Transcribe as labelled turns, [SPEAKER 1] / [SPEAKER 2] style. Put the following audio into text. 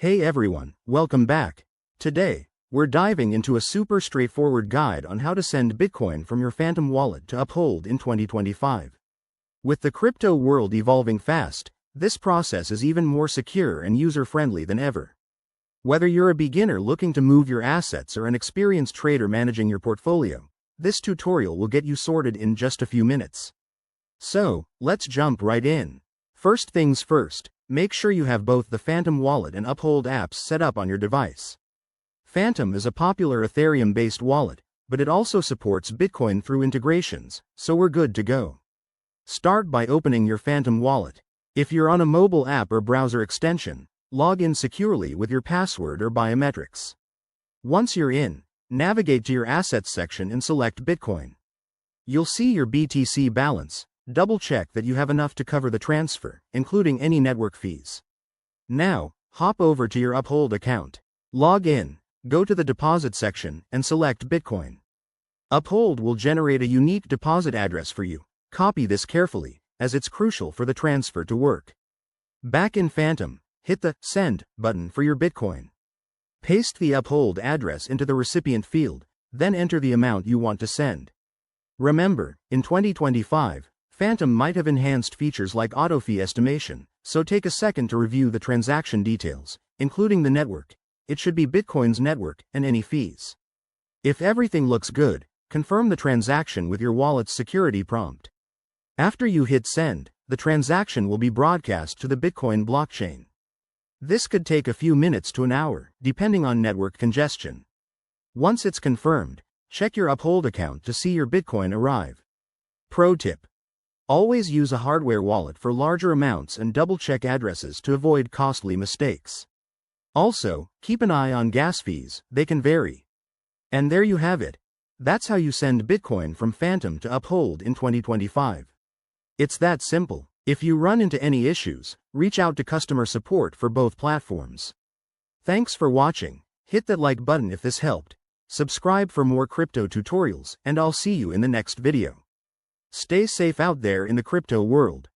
[SPEAKER 1] Hey everyone, welcome back. Today, we're diving into a super straightforward guide on how to send Bitcoin from your Phantom Wallet to Uphold in 2025. With the crypto world evolving fast, this process is even more secure and user-friendly than ever. Whether you're a beginner looking to move your assets or an experienced trader managing your portfolio, this tutorial will get you sorted in just a few minutes. So, let's jump right in. First things first, make sure you have both the Phantom Wallet and Uphold apps set up on your device. Phantom is a popular Ethereum-based wallet, but it also supports Bitcoin through integrations, so we're good to go. Start by opening your Phantom Wallet. If you're on a mobile app or browser extension, log in securely with your password or biometrics. Once you're in, navigate to your Assets section and select Bitcoin. You'll see your BTC balance. Double-check that you have enough to cover the transfer, including any network fees. Now, hop over to your Uphold account. Log in, go to the Deposit section, and select Bitcoin. Uphold will generate a unique deposit address for you. Copy this carefully, as it's crucial for the transfer to work. Back in Phantom, hit the Send button for your Bitcoin. Paste the Uphold address into the recipient field, then enter the amount you want to send. Remember, in 2025, Phantom might have enhanced features like auto fee estimation, so take a second to review the transaction details, including the network. It should be Bitcoin's network and any fees. If everything looks good, confirm the transaction with your wallet's security prompt. After you hit send, the transaction will be broadcast to the Bitcoin blockchain. This could take a few minutes to an hour, depending on network congestion. Once it's confirmed, check your Uphold account to see your Bitcoin arrive. Pro tip: always use a hardware wallet for larger amounts and double-check addresses to avoid costly mistakes. Also, keep an eye on gas fees, they can vary. And there you have it. That's how you send Bitcoin from Phantom to Uphold in 2025. It's that simple. If you run into any issues, reach out to customer support for both platforms. Thanks for watching. Hit that like button if this helped. Subscribe for more crypto tutorials, and I'll see you in the next video. Stay safe out there in the crypto world.